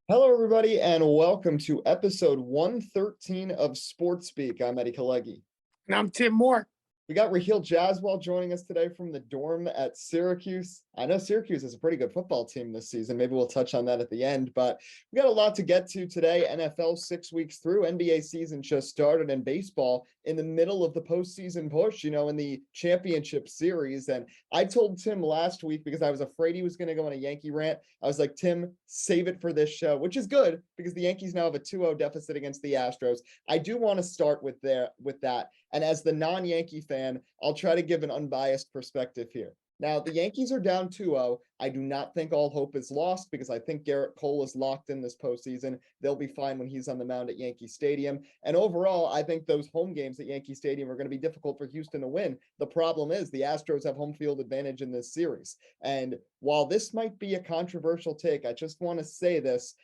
Hello, everybody, and welcome to episode 113 of Sports Speak. I'm Eddie Kalegi. And I'm Tim Moore. We got Rahill Jaiswal joining us today from the dorm at Syracuse. I know Syracuse is a pretty good football team this season. Maybe we'll touch on that at the end, but we got a lot to get to today. NFL 6 weeks through, NBA season just started, and baseball in the middle of the postseason push, in the championship series. And I told Tim last week, because I was afraid he was going to go on a Yankee rant, I was like, Tim, save it for this show, which is good because the Yankees now have a 2-0 deficit against the Astros. I do want to start with that. And as the non-Yankee fan, I'll try to give an unbiased perspective here. Now, the Yankees are down 2-0. I do not think all hope is lost because I think Garrett Cole is locked in this postseason. They'll be fine when he's on the mound at Yankee Stadium. And overall, I think those home games at Yankee Stadium are going to be difficult for Houston to win. The problem is the Astros have home field advantage in this series. And while this might be a controversial take, I just want to say this.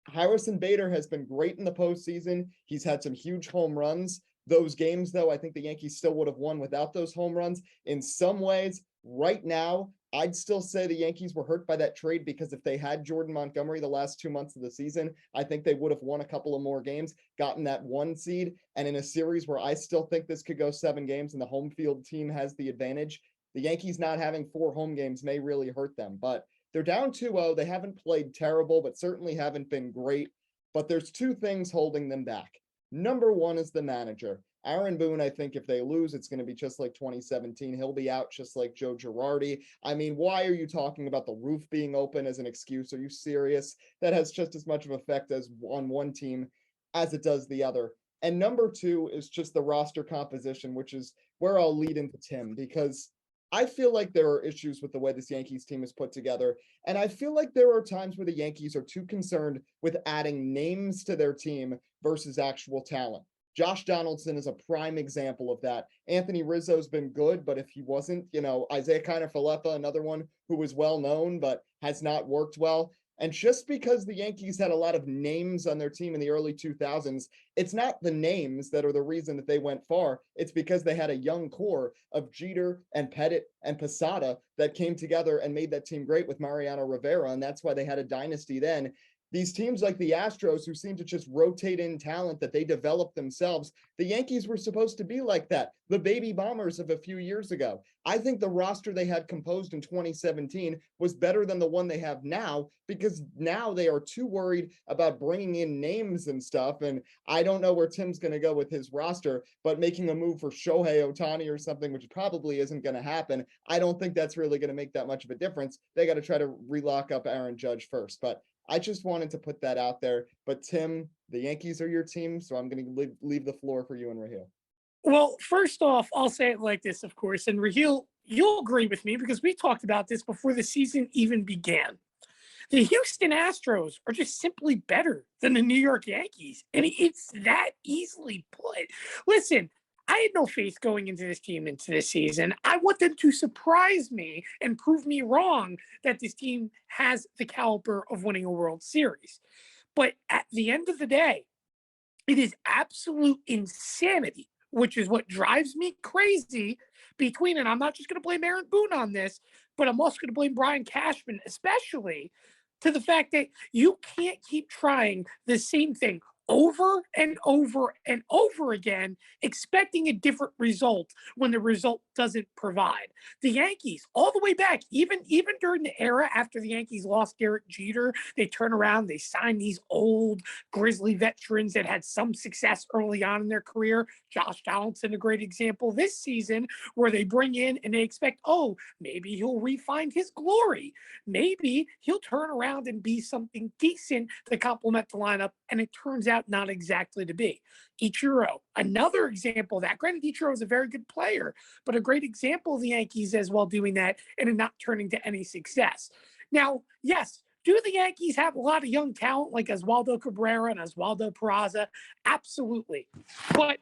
Harrison Bader has been great in the postseason. He's had some huge home runs. Those games, though, I think the Yankees still would have won without those home runs. In some ways, right now, I'd still say the Yankees were hurt by that trade because if they had Jordan Montgomery the last 2 months of the season, I think they would have won a couple of more games, gotten that 1 seed. And in a series where I still think this could go 7 games and the home field team has the advantage, the Yankees not having 4 home games may really hurt them. But they're down 2-0. They haven't played terrible, but certainly haven't been great. But there's 2 things holding them back. Number 1 is the manager. Aaron Boone, I think if they lose, it's going to be just like 2017. He'll be out just like Joe Girardi. I mean, why are you talking about the roof being open as an excuse? Are you serious? That has just as much of effect as on one team as it does the other. And number 2 is just the roster composition, which is where I'll lead into Tim, because I feel like there are issues with the way this Yankees team is put together. And I feel like there are times where the Yankees are too concerned with adding names to their team versus actual talent. Josh Donaldson is a prime example of that. Anthony Rizzo's been good, but if he wasn't, Isaiah Kiner-Falefa, another one who was well known but has not worked well. And just because the Yankees had a lot of names on their team in the early 2000s, it's not the names that are the reason that they went far. It's because they had a young core of Jeter and Pettit and Posada that came together and made that team great with Mariano Rivera, and that's why they had a dynasty then. These teams like the Astros, who seem to just rotate in talent that they develop themselves, the Yankees were supposed to be like that, the baby bombers of a few years ago. I think the roster they had composed in 2017 was better than the one they have now, because now they are too worried about bringing in names and stuff. And I don't know where Tim's going to go with his roster, but making a move for Shohei Ohtani or something, which probably isn't going to happen, I don't think that's really going to make that much of a difference. They got to try to relock up Aaron Judge first. But I just wanted to put that out there. But Tim, the Yankees are your team, so I'm going to leave the floor for you and Rahill. Well, first off, I'll say it like this, of course, and Rahill, you'll agree with me because we talked about this before the season even began. The Houston Astros are just simply better than the New York Yankees, and it's that easily put. Listen, I had no faith going into this team into this season. I want them to surprise me and prove me wrong that this team has the caliber of winning a World Series. But at the end of the day, it is absolute insanity, which is what drives me crazy between, and I'm not just going to blame Aaron Boone on this, but I'm also going to blame Brian Cashman, especially to the fact that you can't keep trying the same thing over and over and over again, expecting a different result when the result doesn't provide. The Yankees, all the way back, even during the era after the Yankees lost Derek Jeter, they turn around, they sign these old Grizzly veterans that had some success early on in their career. Josh Donaldson, a great example this season, where they bring in and they expect, oh, maybe he'll refine his glory. Maybe he'll turn around and be something decent to complement the lineup, and it turns out not exactly to be. Ichiro, another example of that. Granted, Ichiro is a very good player, but a great example of the Yankees as well doing that and not turning to any success. Now, yes, do the Yankees have a lot of young talent like Oswaldo Cabrera and Oswaldo Peraza? Absolutely. But,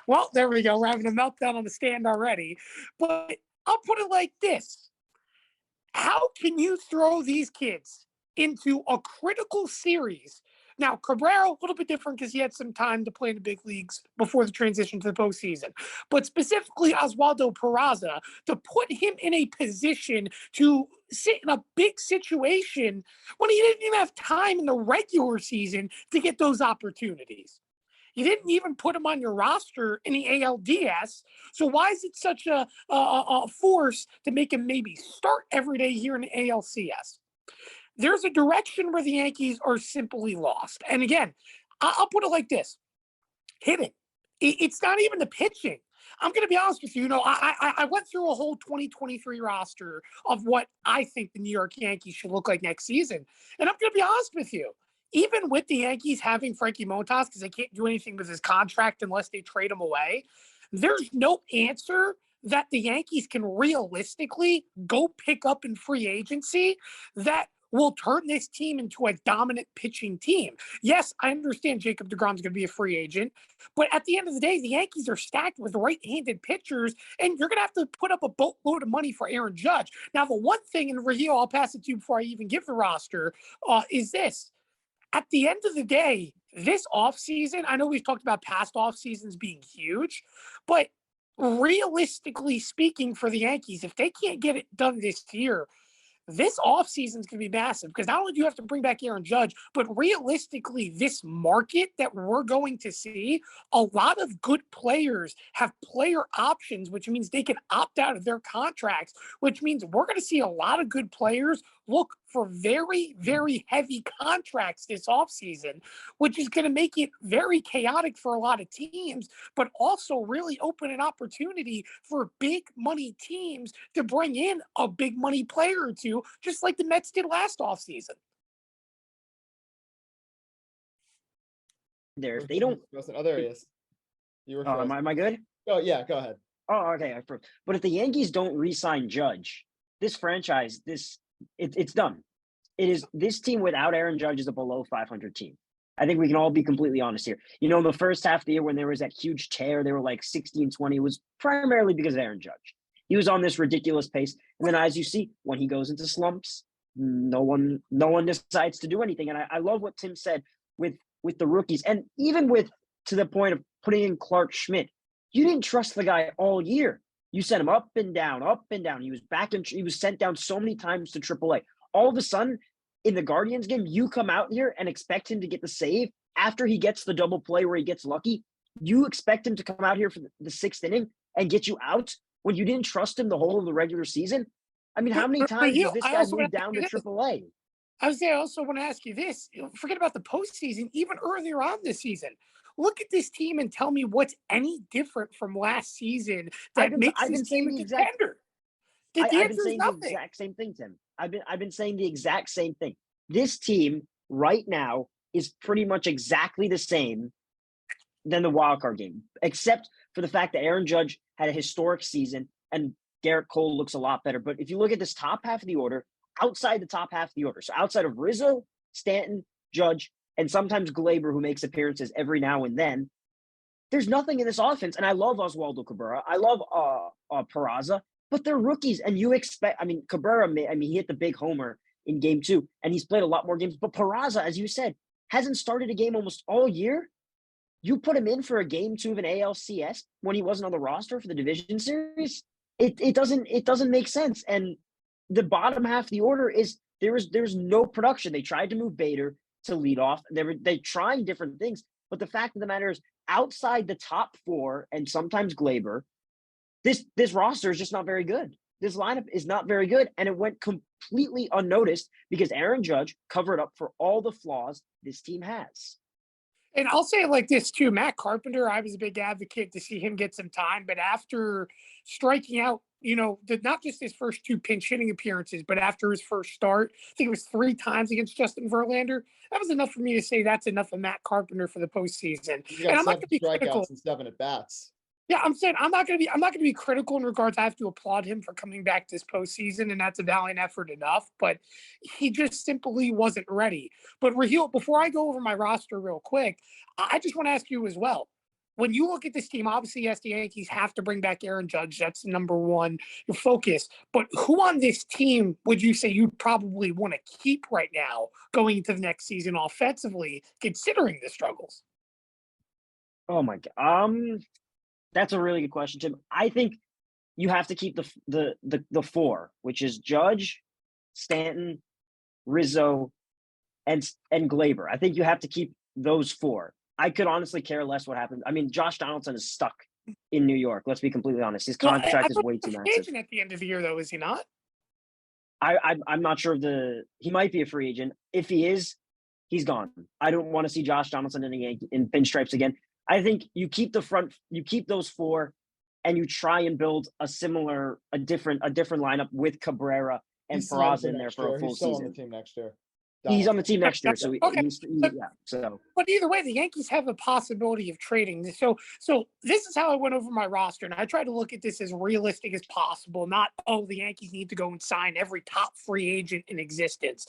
well, there we go. We're having a meltdown on the stand already. But I'll put it like this. How can you throw these kids into a critical series Now, Cabrera, a little bit different because he had some time to play in the big leagues before the transition to the postseason. But specifically, Oswaldo Peraza, to put him in a position to sit in a big situation when he didn't even have time in the regular season to get those opportunities. You didn't even put him on your roster in the ALDS. So why is it such a force to make him maybe start every day here in the ALCS? There's a direction where the Yankees are simply lost. And again, I'll put it like this: hitting. It's not even the pitching. I'm going to be honest with you. I went through a whole 2023 roster of what I think the New York Yankees should look like next season. And I'm going to be honest with you. Even with the Yankees having Frankie Montas, because they can't do anything with his contract unless they trade him away, there's no answer that the Yankees can realistically go pick up in free agency that will turn this team into a dominant pitching team. Yes, I understand Jacob deGrom's going to be a free agent, but at the end of the day, the Yankees are stacked with right-handed pitchers, and you're going to have to put up a boatload of money for Aaron Judge. Now, the one thing, and Rahill, I'll pass it to you before I even give the roster, is this. At the end of the day, this offseason, I know we've talked about past off seasons being huge, but realistically speaking for the Yankees, if they can't get it done this year, this offseason is going to be massive because not only do you have to bring back Aaron Judge, but realistically, this market that we're going to see, a lot of good players have player options, which means they can opt out of their contracts, which means we're going to see a lot of good players look for very, very heavy contracts this offseason, which is going to make it very chaotic for a lot of teams, but also really open an opportunity for big money teams to bring in a big money player or two, just like the Mets did last offseason. There, if they don't. Oh, there he is. You were. Am I good? Oh yeah, go ahead. Oh, okay. But if the Yankees don't re-sign Judge, this franchise, it's done. It is. This team without Aaron Judge is a below 500 team. I think we can all be completely honest here. You know, the first half of the year when there was that huge tear, they were like 60-20, was primarily because of Aaron Judge. He was on this ridiculous pace, and then as you see, when he goes into slumps, no one decides to do anything. And I love what Tim said with the rookies, and even with to the point of putting in Clark Schmidt. You didn't trust the guy all year. You sent him up and down. He was he was sent down so many times to AAA. All of a sudden, in the Guardians game, you come out here and expect him to get the save after he gets the double play where he gets lucky. You expect him to come out here for the sixth inning and get you out when you didn't trust him the whole of the regular season. I mean, how many times has this guy moved down to AAA? I also want to ask you this. Forget about the postseason, even earlier on this season. Look at this team and tell me what's any different from last season that makes this team a contender. I've been saying the exact same thing, Tim. I've been saying the exact same thing. This team right now is pretty much exactly the same than the wildcard game, except for the fact that Aaron Judge had a historic season and Garrett Cole looks a lot better. But if you look at this top half of the order, outside the top half of the order, so outside of Rizzo, Stanton, Judge, and sometimes Glaber, who makes appearances every now and then, there's nothing in this offense. And I love Oswaldo Cabrera. I love Peraza, but they're rookies. And you expect, Cabrera, he hit the big homer in game 2, and he's played a lot more games. But Peraza, as you said, hasn't started a game almost all year. You put him in for a game 2 of an ALCS when he wasn't on the roster for the division series. It doesn't make sense. And the bottom half of the order is there's no production. They tried to move Bader to lead off. They trying different things, but the fact of the matter is, outside the top 4 and sometimes Glaber, this roster is just not very good. This lineup is not very good, and it went completely unnoticed because Aaron Judge covered up for all the flaws this team has. And I'll say it like this too, Matt Carpenter, I was a big advocate to see him get some time, but after striking out, not just his first 2 pinch hitting appearances, but after his first start, I think it was 3 times against Justin Verlander. That was enough for me to say that's enough of Matt Carpenter for the postseason. And I'm not going to be critical. And 7 at bats. Yeah, I'm saying I'm not going to be critical in regards. I have to applaud him for coming back this postseason, and that's a valiant effort enough. But he just simply wasn't ready. But Rahill, before I go over my roster real quick, I just want to ask you as well. when you look at this team, obviously, yes, the Yankees have to bring back Aaron Judge. That's number one, your focus. But who on this team would you say you'd probably want to keep right now going into the next season offensively, considering the struggles? Oh my God. That's a really good question, Tim. I think you have to keep the four, which is Judge, Stanton, Rizzo, and Glaber. I think you have to keep those four. I could honestly care less what happens. I mean, Josh Donaldson is stuck in New York. Let's be completely honest. His contract is way too massive. Agent at the end of the year, though, is he not? I'm not sure he might be a free agent. If he is, he's gone. I don't want to see Josh Donaldson in pinstripes again. I think you keep those four, and you try and build a different lineup with Cabrera and Peraza in there for a full season. He's still on the team next year. He's on the team next year, so okay. So, but either way, the Yankees have a possibility of trading. So this is how I went over my roster, and I tried to look at this as realistic as possible. Not the Yankees need to go and sign every top free agent in existence.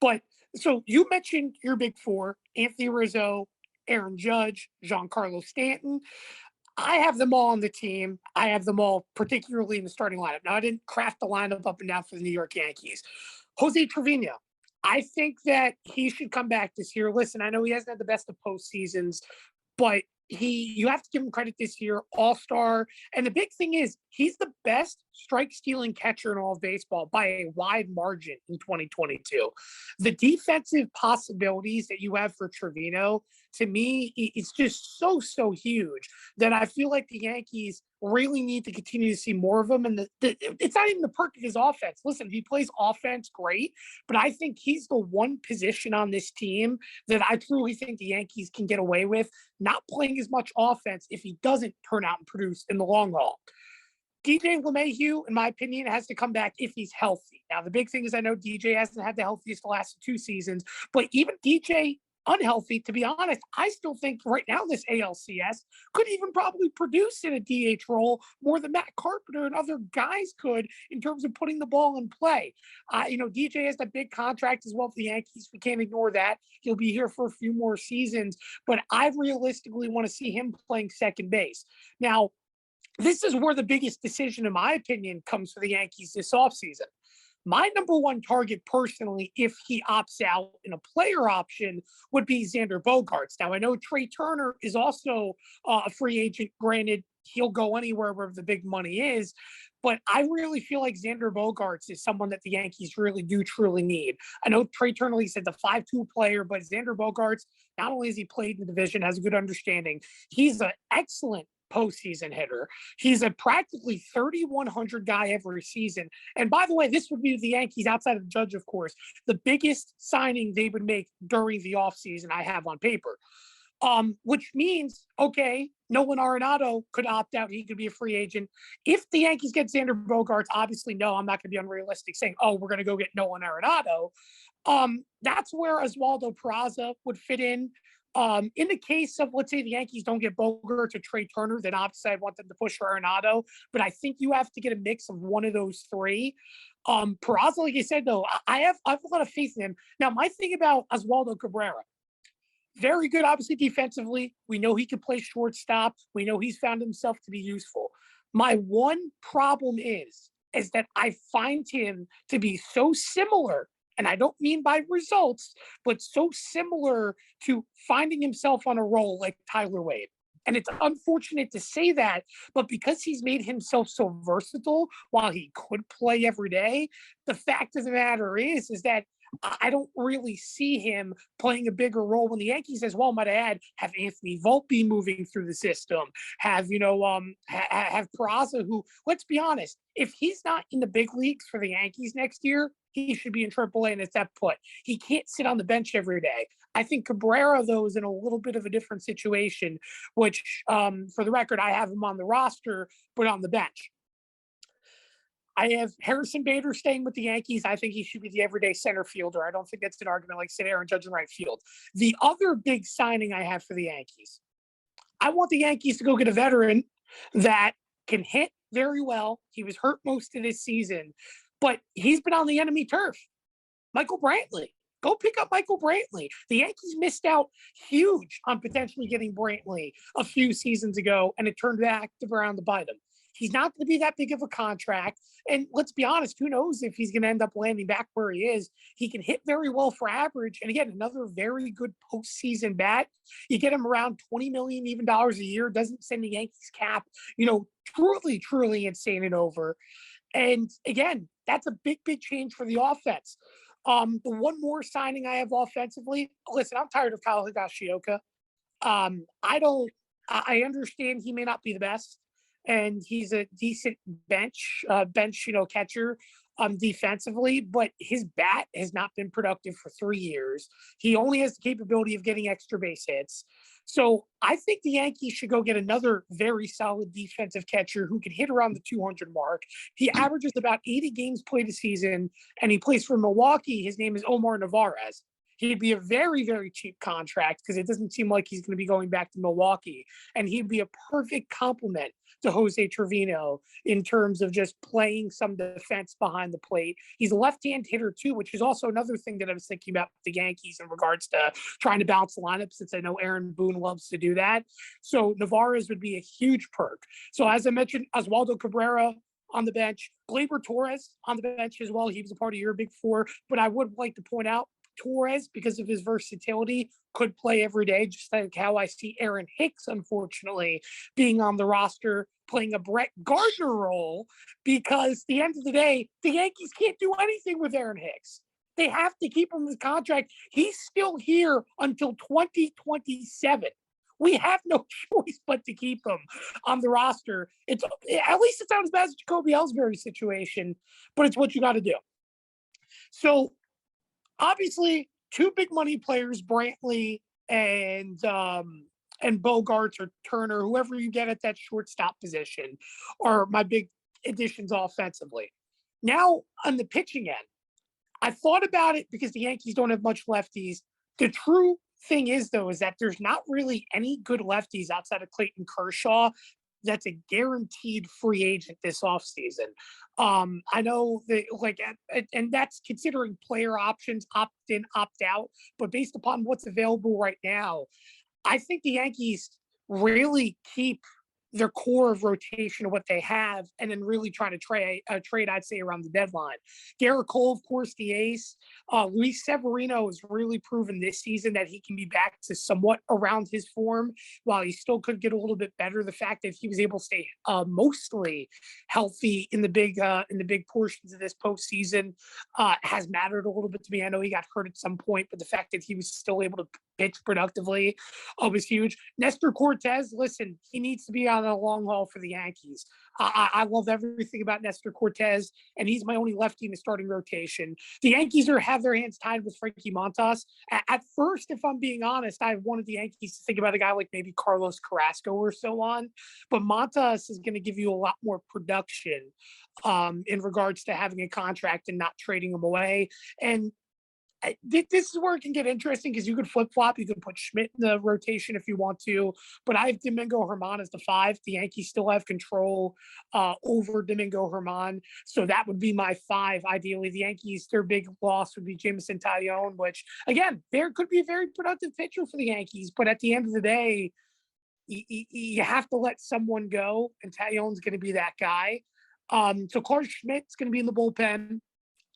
But so you mentioned your big four: Anthony Rizzo, Aaron Judge, Giancarlo Stanton. I have them all on the team. I have them all particularly in the starting lineup. Now, I didn't craft the lineup up and down for the New York Yankees. Jose Trevino. I think that he should come back this year. Listen, I know he hasn't had the best of postseasons, but you have to give him credit this year, all-star. And the big thing is he's the best strike-stealing catcher in all of baseball by a wide margin in 2022. The defensive possibilities that you have for Trevino, to me, it's just so huge that I feel like the Yankees really need to continue to see more of him. And it's not even the perk of his offense. Listen, he plays offense great, but I think he's the one position on this team that I truly think the Yankees can get away with not playing as much offense if he doesn't turn out and produce in the long haul. DJ LeMahieu, in my opinion, has to come back if he's healthy. Now, the big thing is I know DJ hasn't had the healthiest the last 2 seasons, but even DJ unhealthy, to be honest, I still think right now this ALCS could even probably produce in a DH role more than Matt Carpenter and other guys could in terms of putting the ball in play. DJ has that big contract as well for the Yankees. We can't ignore that. He'll be here for a few more seasons, but I realistically want to see him playing second base. Now, this is where the biggest decision, in my opinion, comes for the Yankees this offseason. My number one target personally, if he opts out in a player option, would be Xander Bogaerts. Now, I know Trey Turner is also a free agent. Granted, he'll go anywhere where the big money is, but I really feel like Xander Bogaerts is someone that the Yankees really do truly need. I know Trey Turner, he said the 5-2 player, but Xander Bogaerts, not only has he played in the division, has a good understanding, he's an excellent postseason hitter. He's a practically 3,100 guy every season. And by the way, this would be the Yankees, outside of Judge, of course, the biggest signing they would make during the offseason I have on paper. Which means, okay, Nolan Arenado could opt out. He could be a free agent. If the Yankees get Xander Bogaerts, obviously, no, I'm not going to be unrealistic saying, we're going to go get Nolan Arenado. That's where Oswaldo Peraza would fit in. In the case of, let's say, the Yankees don't get Bogaerts or Trey Turner, then obviously I want them to push for Arenado. But I think you have to get a mix of one of those three. Peraza, like you said, though, I have a lot of faith in him. Now, my thing about Oswaldo Cabrera, very good, obviously, defensively. We know he can play shortstop. We know he's found himself to be useful. My one problem is that I find him to be so similar, and I don't mean by results, but so similar to finding himself on a roll like Tyler Wade. And it's unfortunate to say that, but because he's made himself so versatile while he could play every day, the fact of the matter is that I don't really see him playing a bigger role when the Yankees, as well, might add, have Anthony Volpe moving through the system, have Peraza, who, let's be honest, if he's not in the big leagues for the Yankees next year, he should be in AAA and it's that put. He can't sit on the bench every day. I think Cabrera, though, is in a little bit of a different situation, which, for the record, I have him on the roster, but on the bench. I have Harrison Bader staying with the Yankees. I think he should be the everyday center fielder. I don't think that's an argument like, say, Aaron Judge in right field. The other big signing I have for the Yankees, I want the Yankees to go get a veteran that can hit very well. He was hurt most of this season, but he's been on the enemy turf. Michael Brantley. Go pick up Michael Brantley. The Yankees missed out huge on potentially getting Brantley a few seasons ago, and it turned back around to bite him. He's not going to be that big of a contract. And let's be honest, who knows if he's going to end up landing back where he is. He can hit very well for average. And again, another very good postseason bat. You get him around $20 million even dollars a year, doesn't send the Yankees cap, truly, truly insane and over. And again, that's a big, big change for the offense. The one more signing I have offensively, listen, I'm tired of Kyle Higashioka. I understand he may not be the best, and he's a decent bench catcher defensively, but his bat has not been productive for 3 years. He only has the capability of getting extra base hits. So I think the Yankees should go get another very solid defensive catcher who can hit around the 200 mark. He averages about 80 games played a season, and he plays for Milwaukee. His name is Omar Narvaez. He'd be a very, very cheap contract because it doesn't seem like he's going to be going back to Milwaukee. And he'd be a perfect complement to Jose Trevino in terms of just playing some defense behind the plate. He's a left-hand hitter too, which is also another thing that I was thinking about with the Yankees in regards to trying to balance the lineup, since I know Aaron Boone loves to do that. So Navarez would be a huge perk. So as I mentioned, Oswaldo Cabrera on the bench, Gleyber Torres on the bench as well. He was a part of your big four, but I would like to point out Torres, because of his versatility, could play every day, just like how I see Aaron Hicks, unfortunately, being on the roster, playing a Brett Gardner role, because at the end of the day, the Yankees can't do anything with Aaron Hicks. They have to keep him in the contract. He's still here until 2027. We have no choice but to keep him on the roster. At least it's not as bad as Jacoby Ellsbury's situation, but it's what you got to do. So, obviously, two big money players, Brantley and Bogarts or Turner, whoever you get at that shortstop position, are my big additions offensively. Now, on the pitching end, I thought about it because the Yankees don't have much lefties. The true thing is, though, is that there's not really any good lefties outside of Clayton Kershaw that's a guaranteed free agent this offseason. I know that, and that's considering player options, opt in, opt out. But based upon what's available right now, I think the Yankees really keep their core of rotation of what they have, and then really try to trade, I'd say, around the deadline. Garrett Cole, of course, the ace. Luis Severino has really proven this season that he can be back to somewhat around his form, while he still could get a little bit better. The fact that he was able to stay mostly healthy in the big portions of this postseason has mattered a little bit to me. I know he got hurt at some point, but the fact that he was still able to pitch productively was huge. Nestor Cortez, listen, he needs to be on a long haul for the Yankees. I love everything about Nestor Cortez, and he's my only lefty in the starting rotation. The Yankees have their hands tied with Frankie Montas. At first, if I'm being honest, I wanted the Yankees to think about a guy like maybe Carlos Carrasco or so on, but Montas is going to give you a lot more production in regards to having a contract and not trading him away. And this is where it can get interesting, because you could flip-flop. You could put Schmidt in the rotation if you want to, but I have Domingo Germán as the 5. The Yankees still have control over Domingo Germán, so that would be my 5. Ideally, the Yankees, their big loss would be Jameson Taillon, which, again, there could be a very productive pitcher for the Yankees, but at the end of the day, you have to let someone go, and Taillon's going to be that guy. So Clark Schmidt's going to be in the bullpen.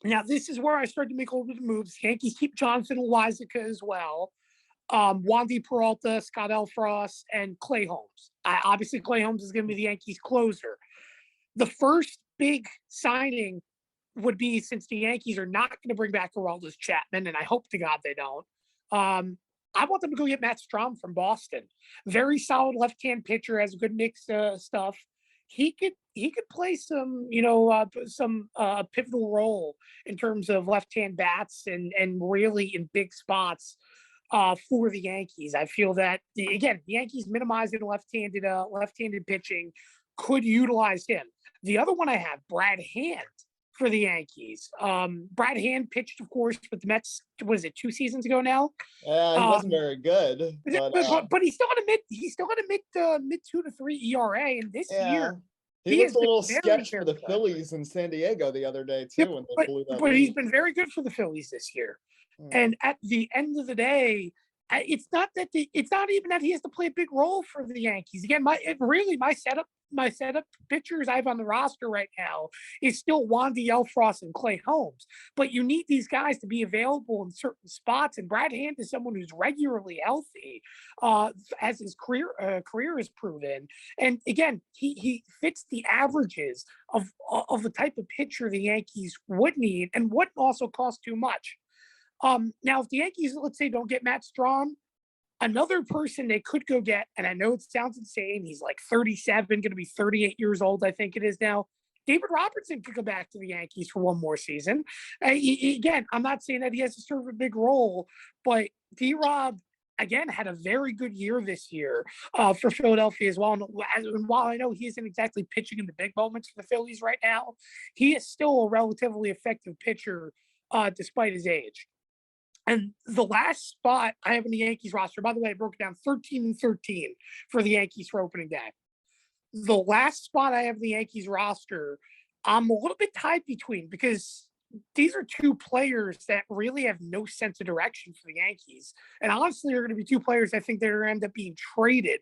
Now, this is where I start to make a little bit of moves. Yankees keep Jonathan Loáisiga as well. Wandy Peralta, Scott Elfrost, and Clay Holmes. Obviously, Clay Holmes is going to be the Yankees closer. The first big signing would be, since the Yankees are not going to bring back Aroldis Chapman, and I hope to God they don't, I want them to go get Matt Strahm from Boston. Very solid left-hand pitcher, has a good mix of stuff. He could play some pivotal role in terms of left-hand bats and really in big spots for the Yankees. I feel that, again, the Yankees minimizing left-handed pitching could utilize him. The other one I have, Brad Hand for the Yankees. Brad Hand pitched, of course, with the Mets. What is it, 2 seasons ago now? Yeah, he wasn't very good. But he's still got a mid 2 to 3 ERA, and this year He He has looked a been little very, sketch for very the good. Phillies in San Diego the other day Yep, too when they but blew that but he's lead. been very good for the Phillies this year. Mm. And at the end of the day, it's not that it's not even that he has to play a big role for the Yankees. Again, my setup pitchers I have on the roster right now is still Wandy Elfrost and Clay Holmes. But you need these guys to be available in certain spots. And Brad Hand is someone who's regularly healthy, as his career has proven. And again, he fits the averages of the type of pitcher the Yankees would need, and wouldn't also cost too much. Now, if the Yankees, let's say, don't get Matt Strahm, another person they could go get, and I know it sounds insane, he's like 37, going to be 38 years old, I think it is now. David Robertson could go back to the Yankees for one more season. Again, I'm not saying that he has to serve a big role, but D-Rob, again, had a very good year this year for Philadelphia as well. And while I know he isn't exactly pitching in the big moments for the Phillies right now, he is still a relatively effective pitcher despite his age. And the last spot I have in the Yankees roster, by the way, I broke it down 13 and 13 for the Yankees for opening day. The last spot I have in the Yankees roster, I'm a little bit tied between because these are two players that really have no sense of direction for the Yankees. And honestly, are going to be two players I think that are going to end up being traded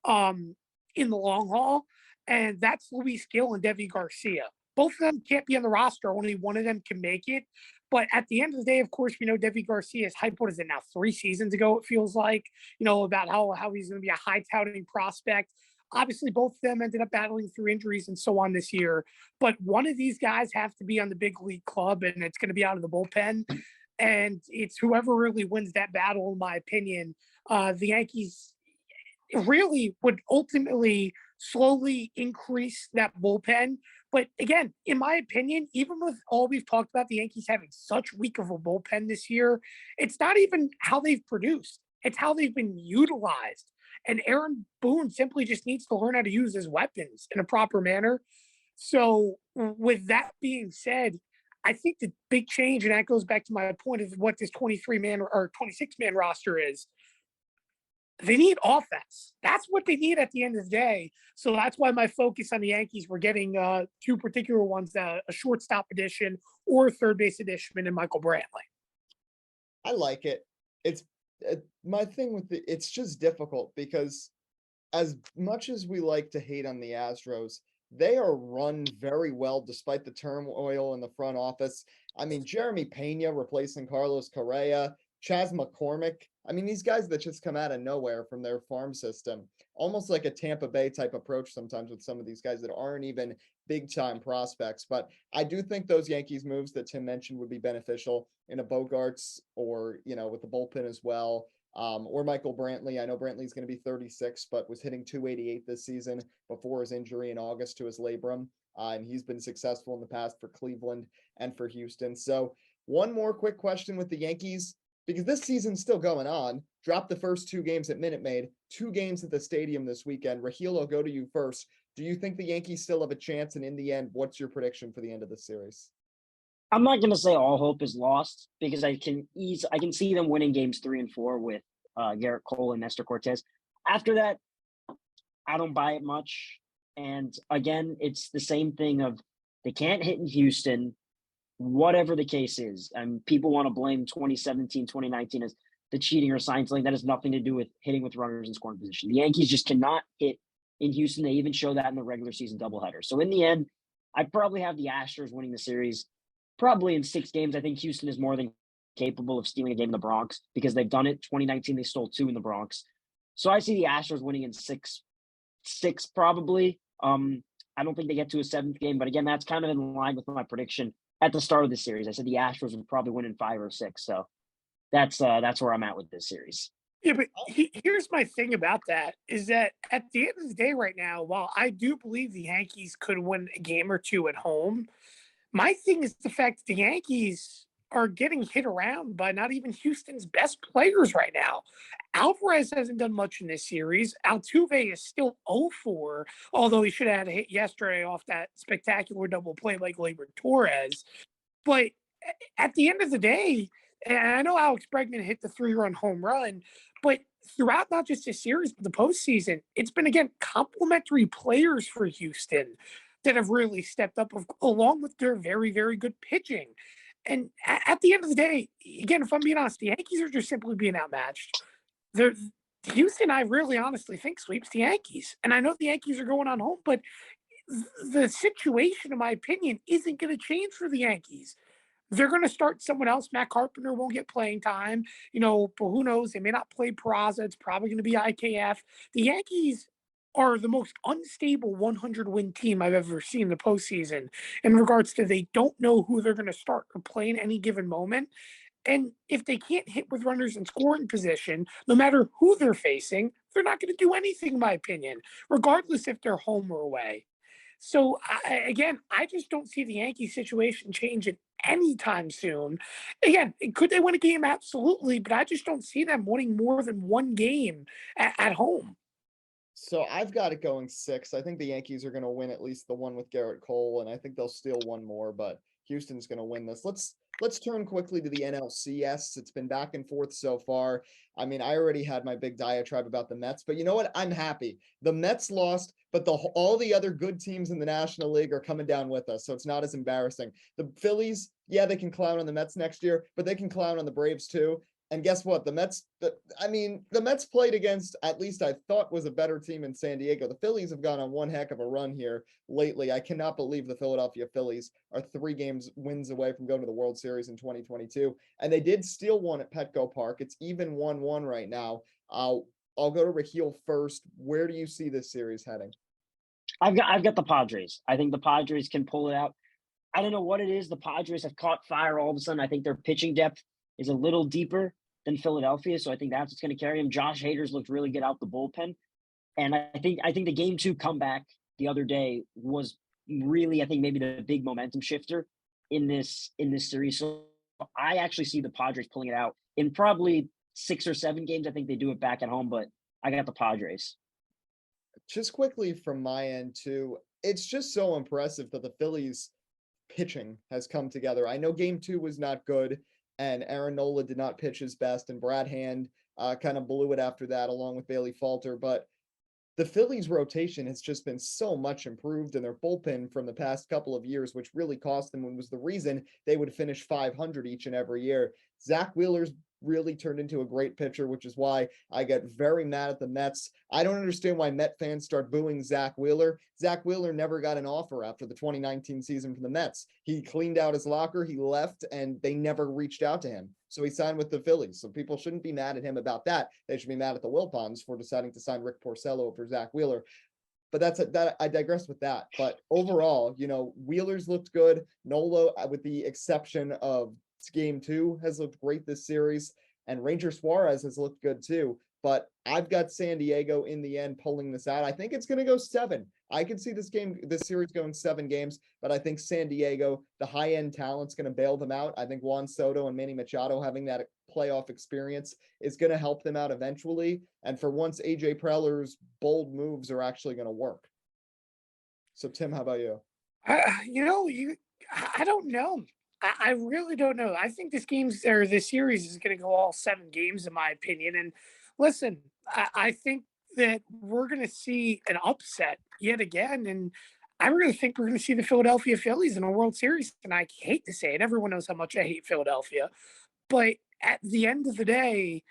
in the long haul. And that's Luis Gil and Devi Garcia. Both of them can't be on the roster. Only one of them can make it. But at the end of the day, of course, we know Devi Garcia's hype. What is it now? 3 seasons ago, it feels like, about how he's going to be a high touting prospect. Obviously, both of them ended up battling through injuries and so on this year. But one of these guys have to be on the big league club, and it's going to be out of the bullpen. And it's whoever really wins that battle, in my opinion. The Yankees really would ultimately slowly increase that bullpen. But again, in my opinion, even with all we've talked about the Yankees having such weak of a bullpen this year, it's not even how they've produced. It's how they've been utilized. And Aaron Boone simply just needs to learn how to use his weapons in a proper manner. So with that being said, I think the big change, and that goes back to my point of what this 23-man or 26-man roster is, they need offense. That's what they need at the end of the day. So that's why my focus on the Yankees, we're getting two particular ones, a shortstop edition or a third base edition in Michael Brantley. I like it. It's my thing with it's just difficult because as much as we like to hate on the Astros, they are run very well despite the turmoil in the front office. I mean, Jeremy Pena replacing Carlos Correa, Chas McCormick. I mean, these guys that just come out of nowhere from their farm system, almost like a Tampa Bay type approach sometimes with some of these guys that aren't even big time prospects. But I do think those Yankees moves that Tim mentioned would be beneficial in a Bogarts or, with the bullpen as well. Or Michael Brantley. I know Brantley's going to be 36, but was hitting 288 this season before his injury in August to his labrum. And he's been successful in the past for Cleveland and for Houston. So one more quick question with the Yankees, because this season's still going on. Dropped the first 2 games at Minute Maid, 2 games at the stadium this weekend. Rahill, I'll go to you first. Do you think the Yankees still have a chance? And in the end, what's your prediction for the end of the series? I'm not going to say all hope is lost because I can see them winning games 3 and 4 with Garrett Cole and Nestor Cortez. After that, I don't buy it much. And again, it's the same thing of they can't hit in Houston, whatever the case is. And people want to blame 2017, 2019 as the cheating or something. That has nothing to do with hitting with runners in scoring position. The Yankees just cannot hit in Houston. They even show that in the regular season doubleheader. So in the end, I'd probably have the Astros winning the series. Probably in 6 games. I think Houston is more than capable of stealing a game in the Bronx because they've done it. 2019, they stole 2 in the Bronx. So I see the Astros winning in 6 probably. I don't think they get to a 7th game, but again, that's kind of in line with my prediction at the start of the series. I said the Astros would probably win in 5 or 6. So that's where I'm at with this series. Yeah, but here's my thing about that is that at the end of the day right now, while I do believe the Yankees could win a game or 2 at home, my thing is the fact that the Yankees are getting hit around by not even Houston's best players right now. Alvarez hasn't done much in this series. Altuve is still 0-4, although he should have had a hit yesterday off that spectacular double play like Gleyber Torres. But at the end of the day, And I know Alex Bregman hit the 3-run home run, but throughout not just this series, but the postseason, it's been, again, complementary players for Houston that have really stepped up, along with their very, very good pitching. And at the end of the day, again, if I'm being honest, the Yankees are just simply being outmatched. They're, Houston, I really honestly think, sweeps the Yankees. And I know the Yankees are going on home, but the situation, in my opinion, isn't going to change for the Yankees. They're going to start someone else. Matt Carpenter won't get playing time, but who knows? They may not play Peraza. It's probably going to be IKF. The Yankees are the most unstable 100-win team I've ever seen in the postseason in regards to they don't know who they're going to start or play in any given moment. And if they can't hit with runners in scoring position, no matter who they're facing, they're not going to do anything, in my opinion, regardless if they're home or away. So again, I just don't see the Yankee situation changing anytime soon. Again, could they win a game? Absolutely, but I just don't see them winning more than one game at home. So I've got it going 6. I think the Yankees are going to win at least the one with Garrett Cole, and I think they'll steal one more, but Houston's going to win this. Let's turn quickly to the NLCS. It's been back and forth so far. I mean, I already had my big diatribe about the Mets, but you know what? I'm happy. The Mets lost, but all the other good teams in the National League are coming down with us, so it's not as embarrassing. The Phillies, yeah, they can clown on the Mets next year, but they can clown on the Braves too. And guess what? The Mets played against, at least I thought, was a better team in San Diego. The Phillies have gone on one heck of a run here lately. I cannot believe the Philadelphia Phillies are 3 wins away from going to the World Series in 2022. And they did steal one at Petco Park. It's even 1-1 right now. I'll go to Rahill first. Where do you see this series heading? I've got the Padres. I think the Padres can pull it out. I don't know what it is. The Padres have caught fire all of a sudden. I think their pitching depth is a little deeper than Philadelphia, so I think that's what's going to carry him. Josh Hader's looked really good out the bullpen, and I think the Game 2 comeback the other day was really, I think, maybe the big momentum shifter in this series. So I actually see the Padres pulling it out in probably 6 or 7 games. I think they do it back at home, but I got the Padres. Just quickly from my end too, it's just so impressive that the Phillies pitching has come together. I know Game 2 was not good, and Aaron Nola did not pitch his best, and Brad Hand kind of blew it after that, along with Bailey Falter. But the Phillies' rotation has just been so much improved, and their bullpen from the past couple of years, which really cost them and was the reason they would finish 500 each and every year. Zach Wheeler's really turned into a great pitcher, which is why I get very mad at the Mets. I don't understand why Met fans start booing Zach Wheeler. Zach Wheeler never got an offer after the 2019 season from the Mets. He cleaned out his locker, he left, and they never reached out to him. So he signed with the Phillies. So people shouldn't be mad at him about that. They should be mad at the Wilpons for deciding to sign Rick Porcello for Zach Wheeler. But I digress with that. But overall, Wheeler's looked good. Nola, with the exception of Game 2, has looked great this series, and Ranger Suarez has looked good too. But I've got San Diego in the end pulling this out. I think it's going to go 7. I could see this series going 7 games, but I think San Diego, the high-end talent's going to bail them out. I think Juan Soto and Manny Machado having that playoff experience is going to help them out eventually. And for once, AJ Preller's bold moves are actually going to work. So Tim, how about you? I don't know. I really don't know. I think this series is going to go all 7 games, in my opinion. And listen, I think that we're going to see an upset yet again. And I really think we're going to see the Philadelphia Phillies in a World Series. And I hate to say it, everyone knows how much I hate Philadelphia. But at the end of the day,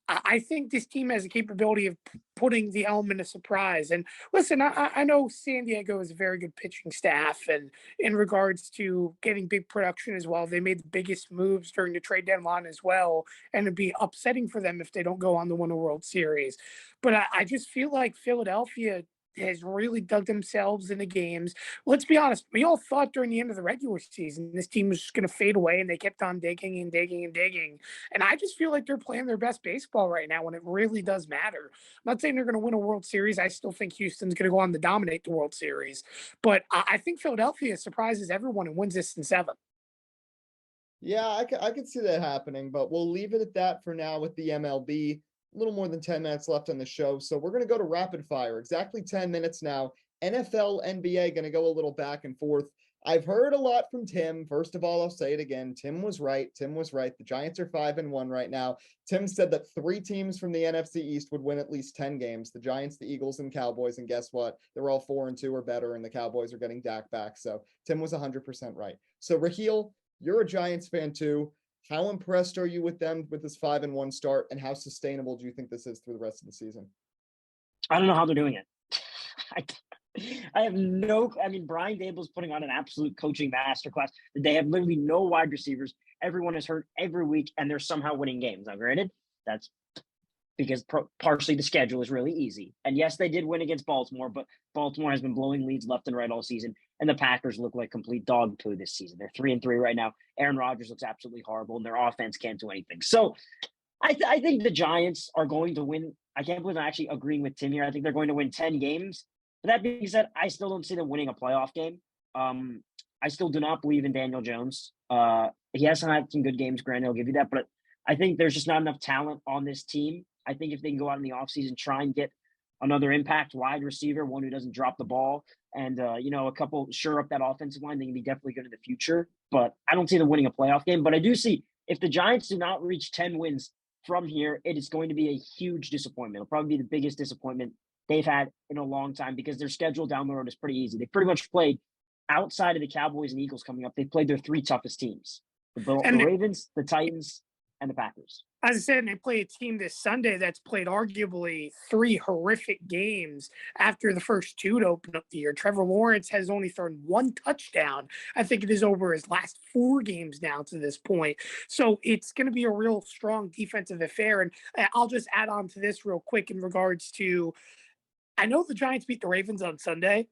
I think this team has the capability of putting the element of surprise. And listen, I know San Diego is a very good pitching staff, and in regards to getting big production as well, they made the biggest moves during the trade deadline as well, and it'd be upsetting for them if they don't go on to win a World Series. But I just feel like Philadelphia has really dug themselves into games. Let's be honest, we all thought during the end of the regular season this team was just going to fade away, and they kept on digging and digging and digging. And I just feel like they're playing their best baseball right now when it really does matter. I'm not saying they're going to win a World Series. I still think Houston's going to go on to dominate the World Series. But I think Philadelphia surprises everyone and wins this in 7. Yeah, I could see that happening, but we'll leave it at that for now with the MLB. A little more than 10 minutes left on the show, so we're going to go to rapid fire. Exactly 10 minutes now. NFL, NBA going to go a little back and forth. I've heard a lot from Tim. First of all, I'll say it again. Tim was right. Tim was right. The Giants are 5-1 right now. Tim said that 3 teams from the NFC East would win at least 10 games. The Giants, the Eagles, and Cowboys. And guess what? They're all 4-2 or better, and the Cowboys are getting Dak back. So Tim was 100% right. So Rahill, you're a Giants fan too. How impressed are you with them with this 5-1 start, and how sustainable do you think this is through the rest of the season? I don't know how they're doing it. I have no. I mean, Brian Dable's putting on an absolute coaching masterclass. They have literally no wide receivers. Everyone is hurt every week, and they're somehow winning games. Now, granted, that's because partially the schedule is really easy. And yes, they did win against Baltimore, but Baltimore has been blowing leads left and right all season, and the Packers look like complete dog poo this season. They're 3-3 right now. Aaron Rodgers looks absolutely horrible, and their offense can't do anything. So, I think the Giants are going to win. I can't believe I'm actually agreeing with Tim here. I think they're going to win 10 games. But that being said, I still don't see them winning a playoff game. I still do not believe in Daniel Jones. He hasn't had some good games, granted, I'll give you that. But I think there's just not enough talent on this team. I think if they can go out in the offseason, try and get another impact wide receiver, one who doesn't drop the ball, and, a couple shore up that offensive line, they can be definitely good in the future. But I don't see them winning a playoff game. But I do see if the Giants do not reach 10 wins from here, it is going to be a huge disappointment. It'll probably be the biggest disappointment they've had in a long time because their schedule down the road is pretty easy. They pretty much played outside of the Cowboys and Eagles coming up. They played their 3 toughest teams: the Ravens, the Titans, and the Packers. As I said, they play a team this Sunday that's played arguably 3 horrific games after the first 2 to open up the year. Trevor Lawrence has only thrown 1 touchdown. I think it is over his last 4 games now to this point. So it's going to be a real strong defensive affair. And I'll just add on to this real quick in regards to, I know the Giants beat the Ravens on Sunday,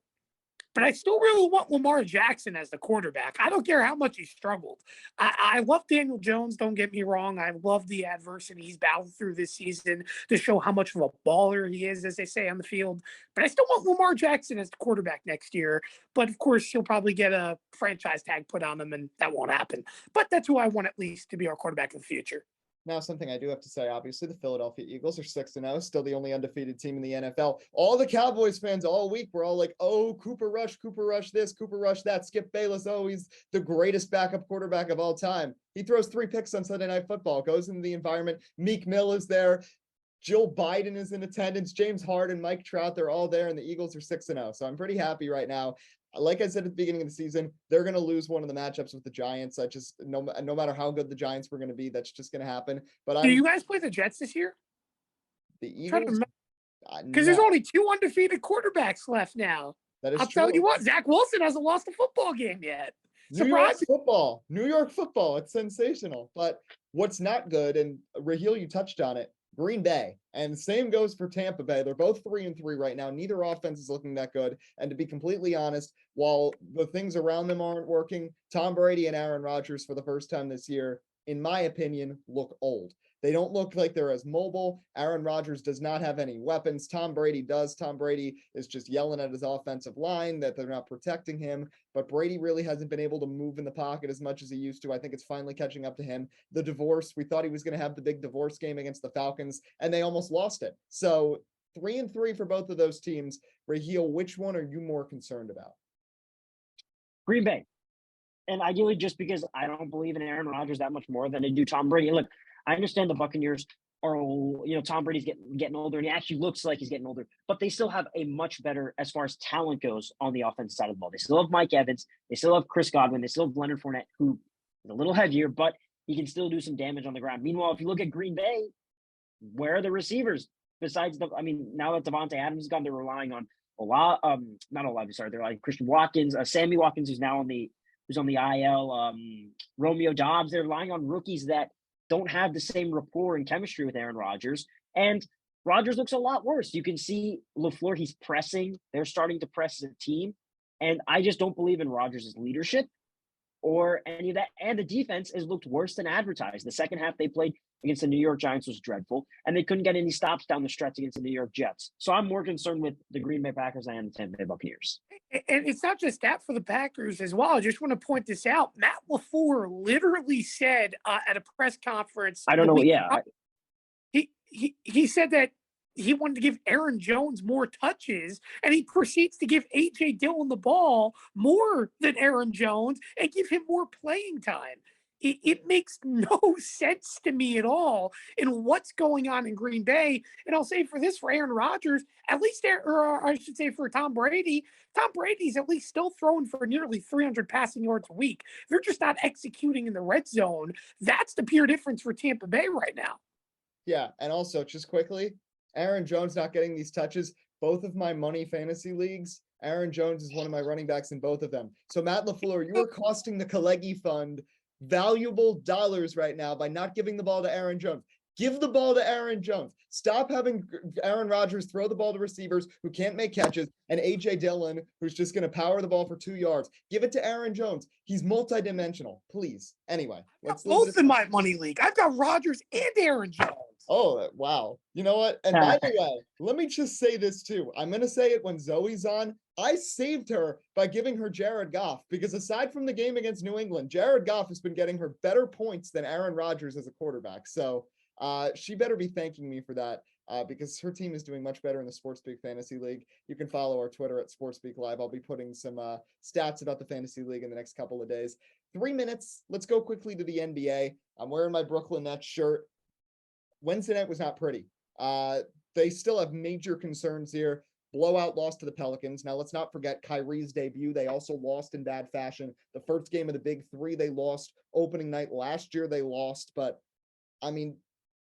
but I still really want Lamar Jackson as the quarterback. I don't care how much he struggled. I love Daniel Jones, don't get me wrong. I love the adversity he's battled through this season to show how much of a baller he is, as they say on the field. But I still want Lamar Jackson as the quarterback next year. But, of course, he'll probably get a franchise tag put on him, and that won't happen. But that's who I want at least to be our quarterback in the future. Now, something I do have to say, obviously, the Philadelphia Eagles are 6-0, still the only undefeated team in the NFL. All the Cowboys fans all week were all like, oh, Cooper Rush this, Cooper Rush that, Skip Bayless, oh, he's the greatest backup quarterback of all time. He throws 3 picks on Sunday Night Football, goes into the environment. Meek Mill is there. Jill Biden is in attendance. James Harden, Mike Trout, they're all there, and the Eagles are 6-0. So I'm pretty happy right now. Like I said at the beginning of the season, they're going to lose one of the matchups with the Giants. I just no matter how good the Giants were going to be, that's just going to happen. But do you guys play the Jets this year? The Eagles, because there's only 2 undefeated quarterbacks left now. That is I'll true. tell you what, Zach Wilson hasn't lost a football game yet. New York football. It's sensational. But what's not good, and Rahill, you touched on it, Green Bay. And the same goes for Tampa Bay. They're both 3-3 right now. Neither offense is looking that good. And to be completely honest, while the things around them aren't working, Tom Brady and Aaron Rodgers for the first time this year, in my opinion, look old. They don't look like they're as mobile. Aaron Rodgers does not have any weapons. Tom Brady does. Tom Brady is just yelling at his offensive line that they're not protecting him. But Brady really hasn't been able to move in the pocket as much as he used to. I think it's finally catching up to him. The divorce, we thought he was going to have the big divorce game against the Falcons, and they almost lost it. So 3-3 for both of those teams. Rahill, which one are you more concerned about? Green Bay. And ideally, just because I don't believe in Aaron Rodgers that much more than I do Tom Brady. Look, I understand the Buccaneers are, Tom Brady's getting older, and he actually looks like he's getting older, but they still have a much better, as far as talent goes, on the offensive side of the ball. They still have Mike Evans. They still have Chris Godwin. They still have Leonard Fournette, who is a little heavier, but he can still do some damage on the ground. Meanwhile, if you look at Green Bay, where are the receivers? Besides now that Devontae Adams is gone, they're relying on they're like Christian Watkins, Sammy Watkins, who's on the IL, Romeo Dobbs. They're relying on rookies that don't have the same rapport and chemistry with Aaron Rodgers. And Rodgers looks a lot worse. You can see LaFleur, he's pressing. They're starting to press as a team. And I just don't believe in Rodgers' leadership or any of that. And the defense has looked worse than advertised. The second half they played against the New York Giants was dreadful, and they couldn't get any stops down the stretch against the New York Jets. So I'm more concerned with the Green Bay Packers than the Tampa Bay Buccaneers. And it's not just that for the Packers as well. I just want to point this out. Matt LaFleur literally said at a press conference. I don't know. Yeah. He said that he wanted to give Aaron Jones more touches, and he proceeds to give A.J. Dillon the ball more than Aaron Jones and give him more playing time. It makes no sense to me at all in what's going on in Green Bay. And I'll say for this, for Aaron Rodgers, at least, or I should say for Tom Brady's at least still throwing for nearly 300 passing yards a week. They're just not executing in the red zone. That's the pure difference for Tampa Bay right now. Yeah, and also just quickly, Aaron Jones not getting these touches. Both of my money fantasy leagues, Aaron Jones is one of my running backs in both of them. So Matt LaFleur, you are costing the Kalegi fund valuable dollars right now by not giving the ball to Aaron Jones. Give the ball to Aaron Jones. Stop having Aaron Rodgers throw the ball to receivers who can't make catches and A.J. Dillon, who's just going to power the ball for 2 yards. Give it to Aaron Jones. He's multidimensional. Please. Anyway, let's both in my money league. I've got Rodgers and Aaron Jones. Oh, wow. You know what? And by the way, let me just say this too. I'm going to say it when Zoe's on. I saved her by giving her Jared Goff because aside from the game against New England, Jared Goff has been getting her better points than Aaron Rodgers as a quarterback. So she better be thanking me for that because her team is doing much better in the SportsSpeak Fantasy League. You can follow our Twitter at SportsSpeak Live. I'll be putting some stats about the Fantasy League in the next couple of days. 3 minutes. Let's go quickly to the NBA. I'm wearing my Brooklyn Nets shirt. Wednesday night was not pretty. They still have major concerns here. Blowout loss to the Pelicans. Now, let's not forget Kyrie's debut. They also lost in bad fashion. The first game of the Big Three, they lost. Opening night last year, they lost. But, I mean,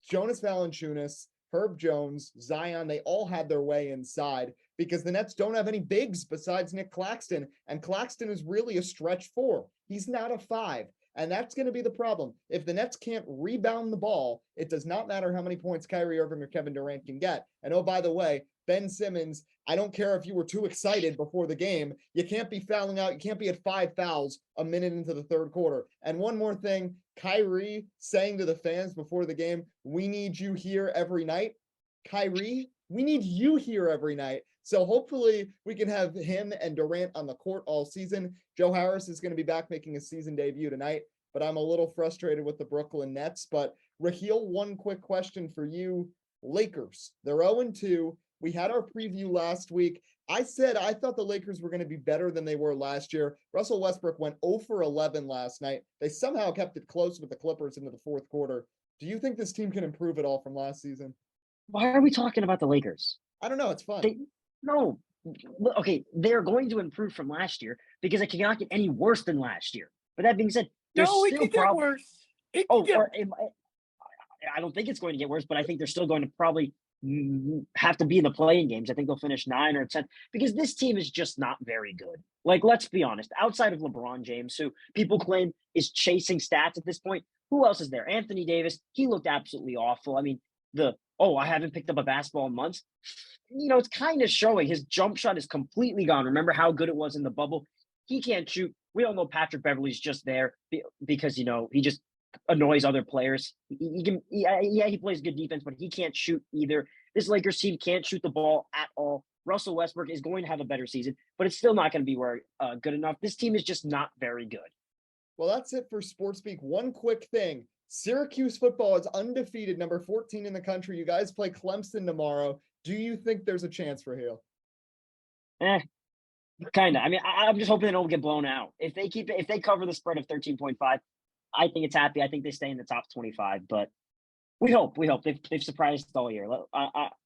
Jonas Valanciunas, Herb Jones, Zion, they all had their way inside because the Nets don't have any bigs besides Nick Claxton. And Claxton is really a stretch 4. He's not a 5. And that's going to be the problem. If the Nets can't rebound the ball, it does not matter how many points Kyrie Irving or Kevin Durant can get. And oh, by the way, Ben Simmons, I don't care if you were too excited before the game. You can't be fouling out. You can't be at 5 fouls a minute into the third quarter. And one more thing, Kyrie saying to the fans before the game, we need you here every night. Kyrie, we need you here every night. So hopefully we can have him and Durant on the court all season. Joe Harris is going to be back making his season debut tonight, but I'm a little frustrated with the Brooklyn Nets. But Rahill, one quick question for you. Lakers, they're 0-2. We had our preview last week. I said I thought the Lakers were going to be better than they were last year. Russell Westbrook went 0 for 11 last night. They somehow kept it close with the Clippers into the fourth quarter. Do you think this team can improve at all from last season? Why are we talking about the Lakers? I don't know. It's fun. No. Okay, they're going to improve from last year because it cannot get any worse than last year. But that being said, it could get worse. I don't think it's going to get worse, but I think they're still going to probably have to be in the playing games. I think they'll finish 9 or 10 because this team is just not very good. Like, let's be honest, outside of LeBron James, who people claim is chasing stats at this point, who else is there? Anthony Davis, he looked absolutely awful. I mean, I haven't picked up a basketball in months. You know, it's kind of showing. His jump shot is completely gone. Remember how good it was in the bubble? He can't shoot. We all know Patrick Beverley's just there because, he just annoys other players. He plays good defense, but he can't shoot either. This Lakers team can't shoot the ball at all. Russell Westbrook is going to have a better season, but it's still not going to be good enough. This team is just not very good. Well, that's it for SportsSpeak. One quick thing. Syracuse football is undefeated, number 14 in the country. You guys play Clemson tomorrow. Do you think there's a chance for Hill? Kind of. I mean, I'm just hoping they don't get blown out. If they cover the spread of 13.5, I think it's happy. I think they stay in the top 25, but we hope. They've surprised us all year.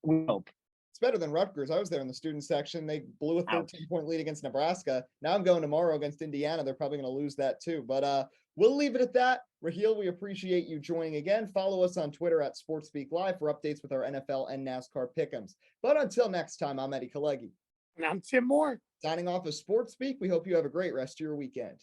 We hope. It's better than Rutgers. I was there in the student section. They blew a 13-point lead against Nebraska. Now I'm going tomorrow against Indiana. They're probably going to lose that too. But we'll leave it at that. Rahill, we appreciate you joining again. Follow us on Twitter at SportsSpeak Live for updates with our NFL and NASCAR pick'ems. But until next time, I'm Eddie Kalegi. And I'm Tim Moore. Signing off of SportsSpeak. We hope you have a great rest of your weekend.